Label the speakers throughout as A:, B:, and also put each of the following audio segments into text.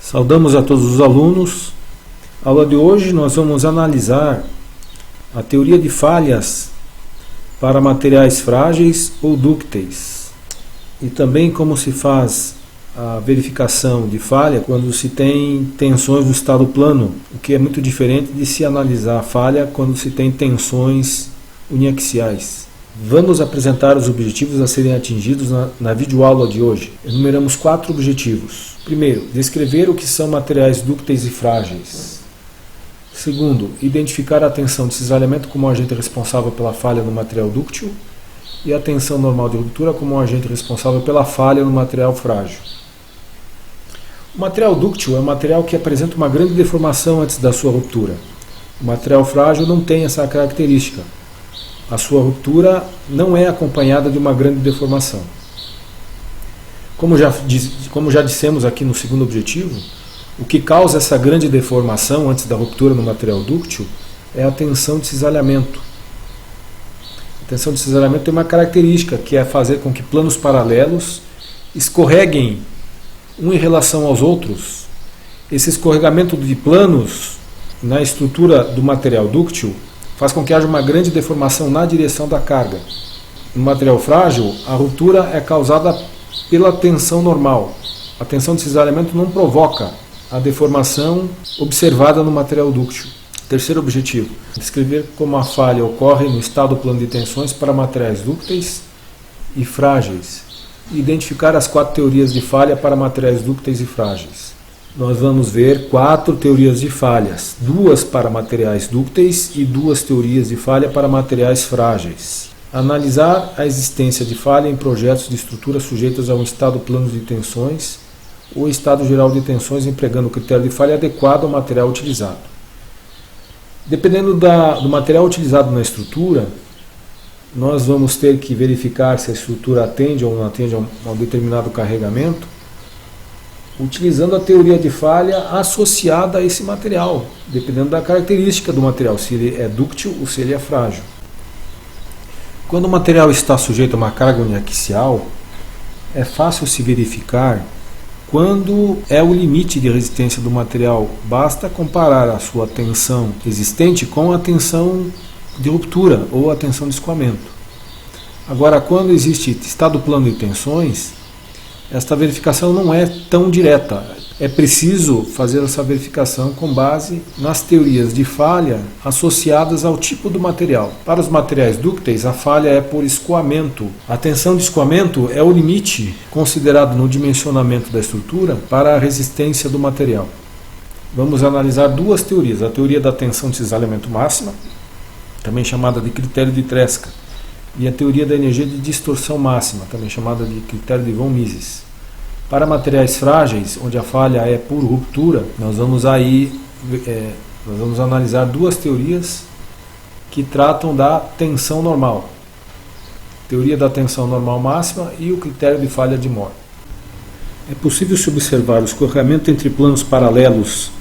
A: Saudamos a todos os alunos. A aula de hoje nós vamos analisar a teoria de falhas para materiais frágeis ou dúcteis e também como se faz a verificação de falha quando se tem tensões no estado plano, o que é muito diferente de se analisar a falha quando se tem tensões uniaxiais. Vamos apresentar os objetivos a serem atingidos na videoaula de hoje. Enumeramos 4 objetivos. Primeiro, descrever o que são materiais dúcteis e frágeis. Segundo, identificar a tensão de cisalhamento como agente responsável pela falha no material dúctil e a tensão normal de ruptura como agente responsável pela falha no material frágil. O material dúctil é um material que apresenta uma grande deformação antes da sua ruptura. O material frágil não tem essa característica. A sua ruptura não é acompanhada de uma grande deformação. Como já dissemos aqui no segundo objetivo, o que causa essa grande deformação antes da ruptura no material dúctil é a tensão de cisalhamento. A tensão de cisalhamento tem uma característica, que é fazer com que planos paralelos escorreguem um em relação aos outros. Esse escorregamento de planos na estrutura do material dúctil faz com que haja uma grande deformação na direção da carga. No material frágil, a ruptura é causada pela tensão normal. A tensão de cisalhamento não provoca a deformação observada no material dúctil. Terceiro objetivo, descrever como a falha ocorre no estado plano de tensões para materiais dúcteis e frágeis. E identificar as 4 teorias de falha para materiais dúcteis e frágeis. Nós vamos ver 4 teorias de falhas, 2 para materiais dúcteis e 2 teorias de falha para materiais frágeis. Analisar a existência de falha em projetos de estruturas sujeitas a um estado plano de tensões ou estado geral de tensões empregando o critério de falha adequado ao material utilizado. Dependendo do material utilizado na estrutura, nós vamos ter que verificar se a estrutura atende ou não atende a um determinado carregamento, utilizando a teoria de falha associada a esse material, dependendo da característica do material, se ele é dúctil ou se ele é frágil. Quando o material está sujeito a uma carga uniaxial, é fácil se verificar quando é o limite de resistência do material. Basta comparar a sua tensão existente com a tensão de ruptura ou a tensão de escoamento. Agora, quando existe estado plano de tensões, esta verificação não é tão direta. É preciso fazer essa verificação com base nas teorias de falha associadas ao tipo do material. Para os materiais dúcteis, a falha é por escoamento. A tensão de escoamento é o limite considerado no dimensionamento da estrutura para a resistência do material. Vamos analisar 2 teorias. A teoria da tensão de cisalhamento máxima, também chamada de critério de Tresca, e a teoria da energia de distorção máxima, também chamada de critério de von Mises. Para materiais frágeis, onde a falha é por ruptura, nós vamos analisar 2 teorias que tratam da tensão normal. Teoria da tensão normal máxima e o critério de falha de Mohr. É possível se observar o escorregamento entre planos paralelos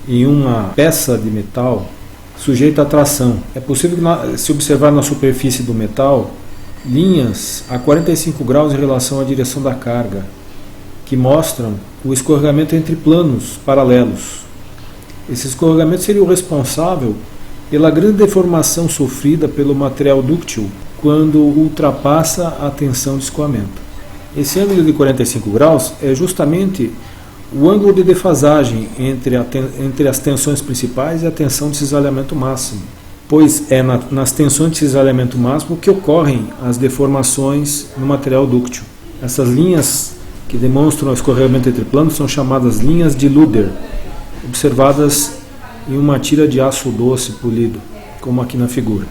A: em uma peça de metal sujeita à tração. É possível se observar na superfície do metal linhas a 45 graus em relação à direção da carga, que mostram o escorregamento entre planos paralelos. Esse escorregamento seria o responsável pela grande deformação sofrida pelo material dúctil quando ultrapassa a tensão de escoamento. Esse ângulo de 45 graus é justamente o ângulo de defasagem entre as tensões principais e a tensão de cisalhamento máximo, pois é nas tensões de cisalhamento máximo que ocorrem as deformações no material dúctil. Essas linhas que demonstram o escorregamento entre planos são chamadas linhas de Luder, observadas em uma tira de aço doce polido, como aqui na figura.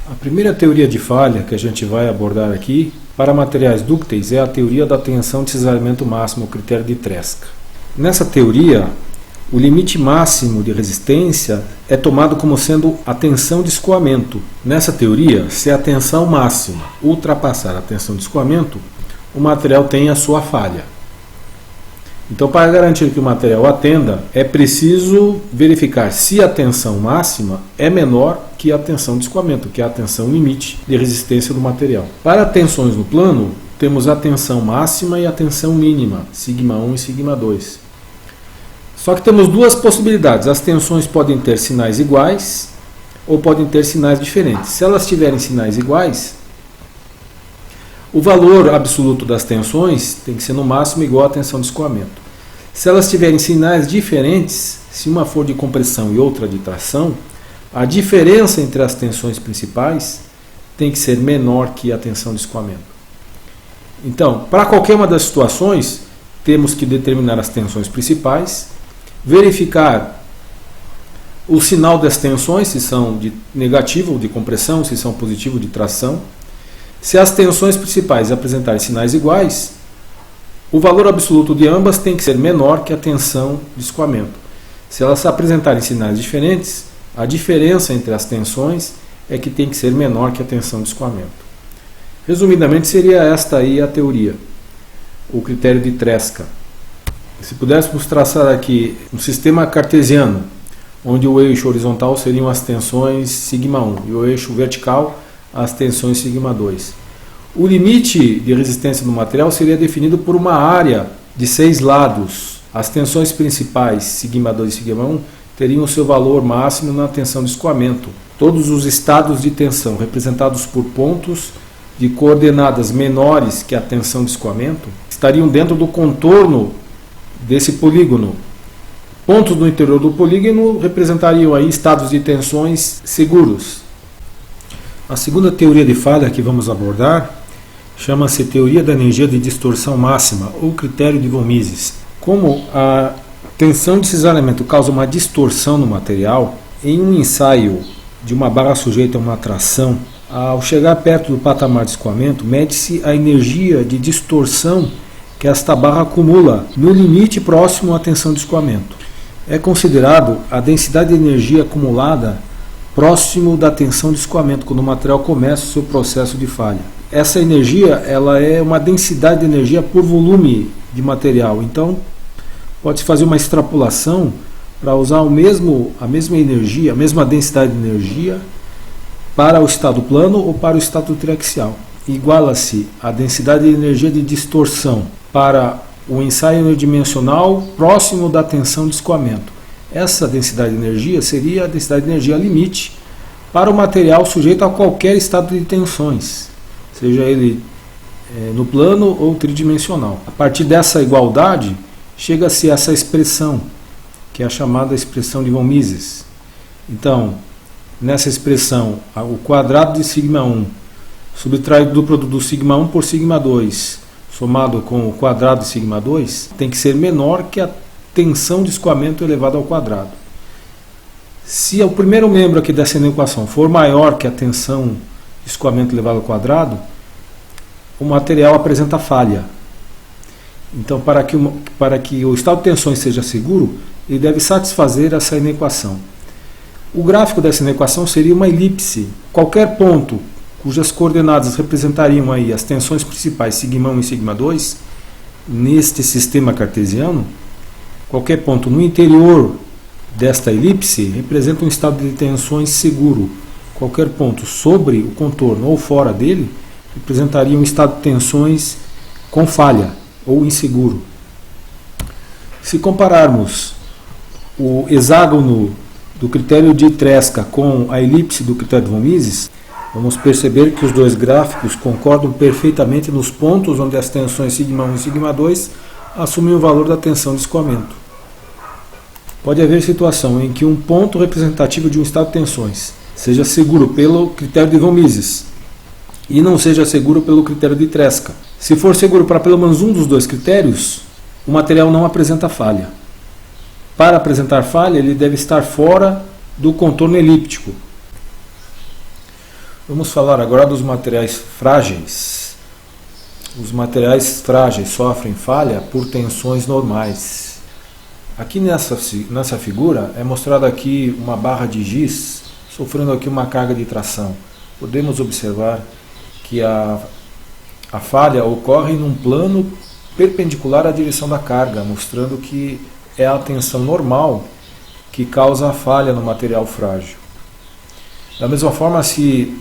A: A primeira teoria de falha que a gente vai abordar aqui para materiais dúcteis é a teoria da tensão de cisalhamento máximo, o critério de Tresca. Nessa teoria, o limite máximo de resistência é tomado como sendo a tensão de escoamento. Nessa teoria, se a tensão máxima ultrapassar a tensão de escoamento, o material tem a sua falha. Então, para garantir que o material atenda, é preciso verificar se a tensão máxima é menor que a tensão de escoamento, que é a tensão limite de resistência do material. Para tensões no plano, temos a tensão máxima e a tensão mínima, sigma 1 e sigma 2. Só que temos duas possibilidades. As tensões podem ter sinais iguais ou podem ter sinais diferentes. Se elas tiverem sinais iguais, o valor absoluto das tensões tem que ser no máximo igual à tensão de escoamento. Se elas tiverem sinais diferentes, se uma for de compressão e outra de tração, a diferença entre as tensões principais tem que ser menor que a tensão de escoamento. Então, para qualquer uma das situações, temos que determinar as tensões principais, verificar o sinal das tensões, se são de negativo ou de compressão, se são positivo ou de tração. Se as tensões principais apresentarem sinais iguais, o valor absoluto de ambas tem que ser menor que a tensão de escoamento. Se elas apresentarem sinais diferentes, a diferença entre as tensões é que tem que ser menor que a tensão de escoamento. Resumidamente, seria esta aí a teoria, o critério de Tresca. Se pudéssemos traçar aqui um sistema cartesiano, onde o eixo horizontal seriam as tensões σ1 e o eixo vertical as tensões σ2. O limite de resistência do material seria definido por uma área de 6 lados. As tensões principais σ2 e σ1 teriam o seu valor máximo na tensão de escoamento. Todos os estados de tensão representados por pontos de coordenadas menores que a tensão de escoamento estariam dentro do contorno desse polígono. Pontos no interior do polígono representariam aí estados de tensões seguros. A segunda teoria de falha que vamos abordar chama-se teoria da energia de distorção máxima, ou critério de von Mises. Como a tensão de cisalhamento causa uma distorção no material, em um ensaio de uma barra sujeita a uma tração, ao chegar perto do patamar de escoamento, mede-se a energia de distorção que esta barra acumula no limite próximo à tensão de escoamento. É considerado a densidade de energia acumulada próximo da tensão de escoamento, quando o material começa o seu processo de falha. Essa energia ela é uma densidade de energia por volume de material. Então, pode-se fazer uma extrapolação para usar a mesma energia, a mesma densidade de energia para o estado plano ou para o estado triaxial. Iguala-se a densidade de energia de distorção para o ensaio unidimensional próximo da tensão de escoamento. Essa densidade de energia seria a densidade de energia limite para o material sujeito a qualquer estado de tensões, seja ele no plano ou tridimensional. A partir dessa igualdade, chega-se a essa expressão, que é a chamada expressão de von Mises. Então, nessa expressão, o quadrado de σ1 subtraído do produto do σ1 por σ2, somado com o quadrado de σ2, tem que ser menor que a tensão de escoamento elevado ao quadrado. Se o primeiro membro aqui dessa equação for maior que a tensão de escoamento elevado ao quadrado, o material apresenta falha. Então, para que o estado de tensões seja seguro, ele deve satisfazer essa inequação. O gráfico dessa inequação seria uma elipse. Qualquer ponto cujas coordenadas representariam aí as tensões principais σ1 e σ2, neste sistema cartesiano, qualquer ponto no interior desta elipse representa um estado de tensões seguro. Qualquer ponto sobre o contorno ou fora dele representaria um estado de tensões com falha ou inseguro. Se compararmos o hexágono do critério de Tresca com a elipse do critério de von Mises, vamos perceber que os dois gráficos concordam perfeitamente nos pontos onde as tensões σ1 e σ2 assumem o valor da tensão de escoamento. Pode haver situação em que um ponto representativo de um estado de tensões seja seguro pelo critério de von Mises e não seja seguro pelo critério de Tresca. Se for seguro para pelo menos um dos dois critérios, o material não apresenta falha. Para apresentar falha, ele deve estar fora do contorno elíptico. Vamos falar agora dos materiais frágeis. Os materiais frágeis sofrem falha por tensões normais. Aqui nessa figura é mostrada aqui uma barra de giz sofrendo aqui uma carga de tração. Podemos observar que a falha ocorre num plano perpendicular à direção da carga, mostrando que é a tensão normal que causa a falha no material frágil. Da mesma forma, se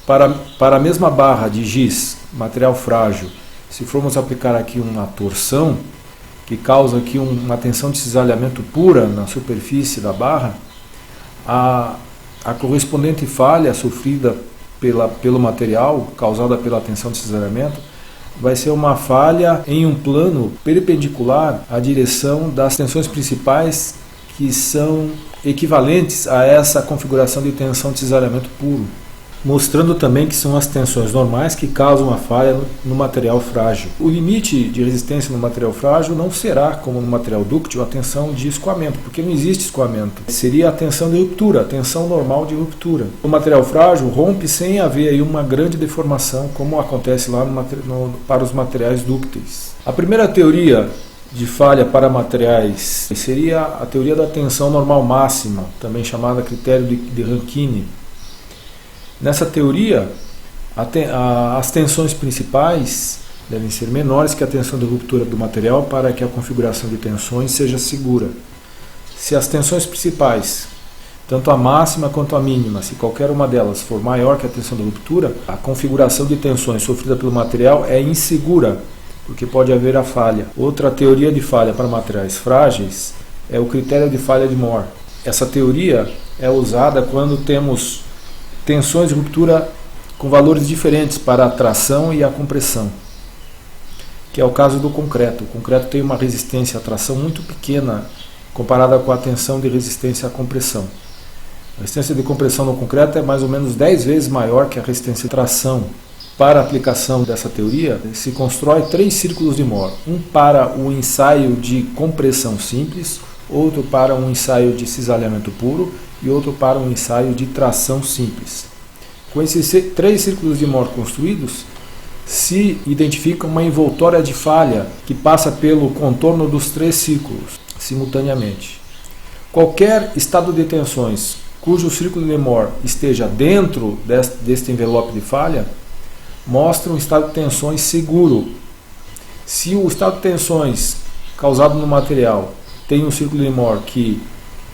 A: para a mesma barra de giz, material frágil, se formos aplicar aqui uma torção, que causa aqui uma tensão de cisalhamento pura na superfície da barra, a correspondente falha sofrida pelo material, causada pela tensão de cisalhamento, vai ser uma falha em um plano perpendicular à direção das tensões principais, que são equivalentes a essa configuração de tensão de cisalhamento puro, mostrando também que são as tensões normais que causam a falha no material frágil. O limite de resistência no material frágil não será, como no material dúctil, a tensão de escoamento, porque não existe escoamento. Seria a tensão de ruptura, a tensão normal de ruptura. O material frágil rompe sem haver aí uma grande deformação, como acontece lá para os materiais dúcteis. A primeira teoria de falha para materiais seria a teoria da tensão normal máxima, também chamada critério de Rankine. Nessa teoria, as tensões principais devem ser menores que a tensão de ruptura do material para que a configuração de tensões seja segura. Se as tensões principais, tanto a máxima quanto a mínima, se qualquer uma delas for maior que a tensão de ruptura, a configuração de tensões sofrida pelo material é insegura, porque pode haver a falha. Outra teoria de falha para materiais frágeis é o critério de falha de Moore. Essa teoria é usada quando temos tensões de ruptura com valores diferentes para a tração e a compressão, que é o caso do concreto. O concreto tem uma resistência à tração muito pequena comparada com a tensão de resistência à compressão. A resistência de compressão no concreto é mais ou menos 10 vezes maior que a resistência de tração. Para a aplicação dessa teoria, se constrói 3 círculos de Moore, um para o ensaio de compressão simples, outro para um ensaio de cisalhamento puro e outro para um ensaio de tração simples. Com esses 3 círculos de Moore construídos, se identifica uma envoltória de falha que passa pelo contorno dos 3 círculos simultaneamente. Qualquer estado de tensões cujo círculo de Moore esteja dentro deste envelope de falha mostra um estado de tensões seguro. Se o estado de tensões causado no material tem um círculo de Moore que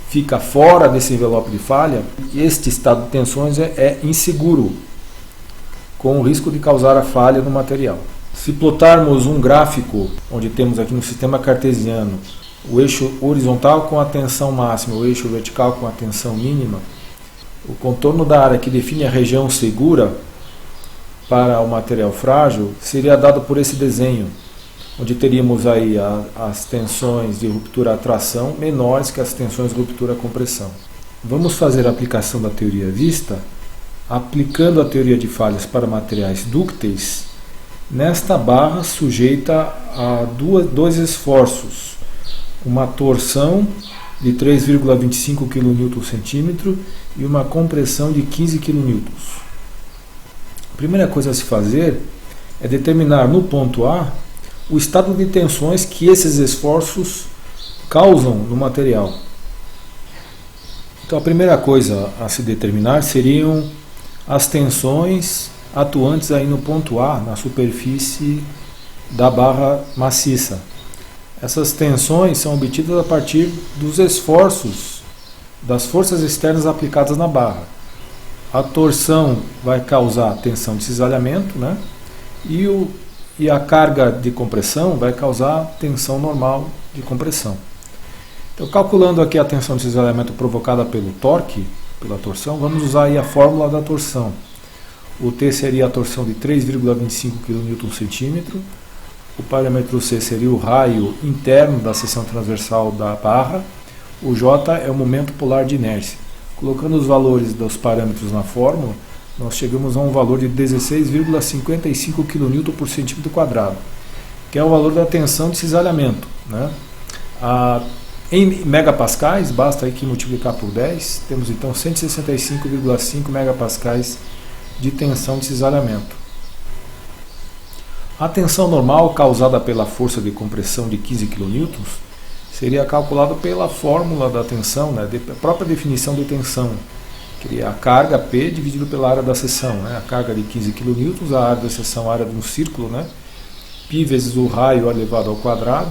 A: fica fora desse envelope de falha, este estado de tensões é inseguro, com o risco de causar a falha no material. Se plotarmos um gráfico, onde temos aqui no sistema cartesiano o eixo horizontal com a tensão máxima, o eixo vertical com a tensão mínima, o contorno da área que define a região segura para o material frágil seria dado por esse desenho, onde teríamos aí as tensões de ruptura à tração menores que as tensões de ruptura à compressão. Vamos fazer a aplicação da teoria vista, aplicando a teoria de falhas para materiais dúcteis, nesta barra sujeita a dois esforços, uma torção de 3,25 kNcm e uma compressão de 15 kN. A primeira coisa a se fazer é determinar no ponto A o estado de tensões que esses esforços causam no material. Então a primeira coisa a se determinar seriam as tensões atuantes aí no ponto A, na superfície da barra maciça. Essas tensões são obtidas a partir dos esforços das forças externas aplicadas na barra. A torção vai causar tensão de cisalhamento, né? E a carga de compressão vai causar tensão normal de compressão. Então, calculando aqui a tensão de cisalhamento provocada pelo torque, pela torção, vamos usar aí a fórmula da torção. O T seria a torção de 3,25 kNcm, o parâmetro C seria o raio interno da seção transversal da barra, o J é o momento polar de inércia. Colocando os valores dos parâmetros na fórmula, nós chegamos a um valor de 16,55 kN por centímetro quadrado, que é o valor da tensão de cisalhamento, né? Em megapascais, basta aqui multiplicar por 10, temos então 165,5 megapascais de tensão de cisalhamento. A tensão normal causada pela força de compressão de 15 kN seria calculada pela fórmula da tensão, né, a própria definição de tensão, que é a carga P dividido pela área da seção, né, a carga de 15 kN, a área da seção, a área de um círculo, né, π vezes o raio elevado ao quadrado.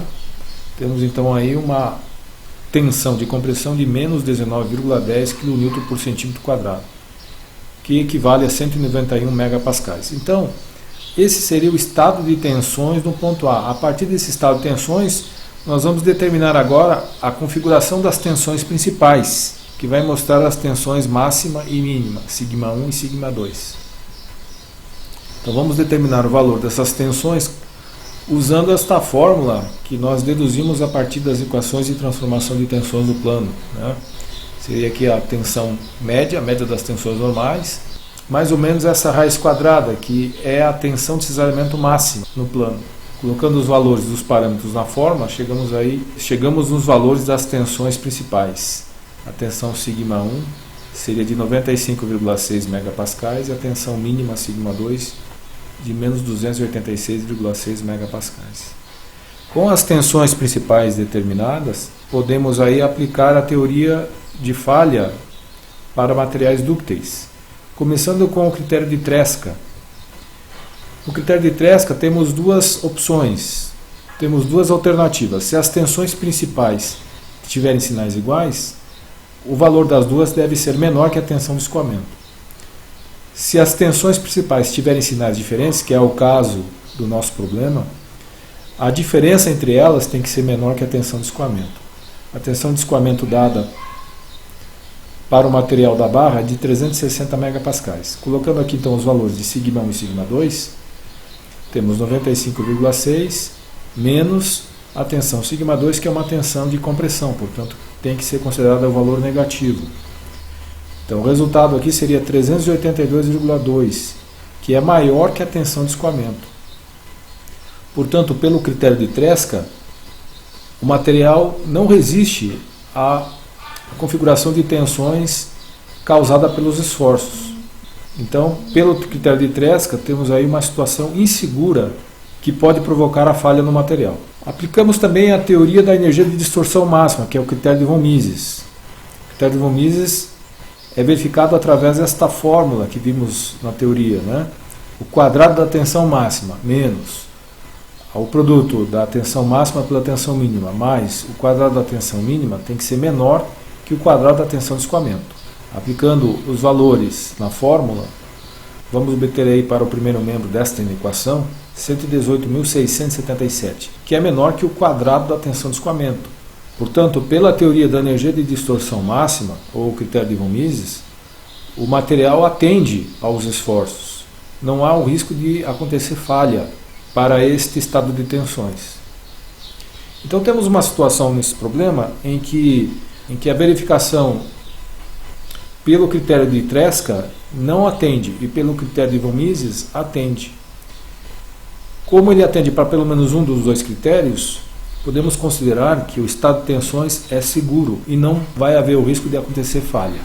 A: Temos então aí uma tensão de compressão de menos 19,10 kN por centímetro quadrado, que equivale a 191 megapascais. Então, esse seria o estado de tensões no ponto A. A partir desse estado de tensões, Nós vamos determinar agora a configuração das tensões principais, que vai mostrar as tensões máxima e mínima, sigma 1 e sigma 2. Então vamos determinar o valor dessas tensões usando esta fórmula que nós deduzimos a partir das equações de transformação de tensões do plano, né? Seria aqui a tensão média, a média das tensões normais, mais ou menos essa raiz quadrada, que é a tensão de cisalhamento máxima no plano. Colocando os valores dos parâmetros na fórmula, chegamos nos valores das tensões principais. A tensão sigma 1 seria de 95,6 megapascais e a tensão mínima sigma 2 de menos 286,6 megapascais. Com as tensões principais determinadas, podemos aí aplicar a teoria de falha para materiais dúcteis, começando com o critério de Tresca. No critério de Tresca temos duas opções, temos duas alternativas. Se as tensões principais tiverem sinais iguais, o valor das duas deve ser menor que a tensão de escoamento. Se as tensões principais tiverem sinais diferentes, que é o caso do nosso problema, a diferença entre elas tem que ser menor que a tensão de escoamento. A tensão de escoamento dada para o material da barra é de 360 megapascais. Colocando aqui então os valores de sigma 1 e sigma 2, temos 95,6 menos a tensão sigma 2, que é uma tensão de compressão, portanto tem que ser considerado o valor negativo. Então o resultado aqui seria 382,2, que é maior que a tensão de escoamento. Portanto, pelo critério de Tresca, o material não resiste à configuração de tensões causada pelos esforços. Então, pelo critério de Tresca, temos aí uma situação insegura que pode provocar a falha no material. Aplicamos também a teoria da energia de distorção máxima, que é o critério de von Mises. O critério de von Mises é verificado através desta fórmula que vimos na teoria, né? O quadrado da tensão máxima menos o produto da tensão máxima pela tensão mínima mais o quadrado da tensão mínima tem que ser menor que o quadrado da tensão de escoamento. Aplicando os valores na fórmula, vamos obter aí para o primeiro membro desta equação 118.677, que é menor que o quadrado da tensão de escoamento. Portanto, pela teoria da energia de distorção máxima, ou critério de von Mises, o material atende aos esforços. Não há o risco de acontecer falha para este estado de tensões. Então temos uma situação nesse problema em que a verificação pelo critério de Tresca não atende e pelo critério de von Mises atende. Como ele atende para pelo menos um dos dois critérios, podemos considerar que o estado de tensões é seguro e não vai haver o risco de acontecer falha.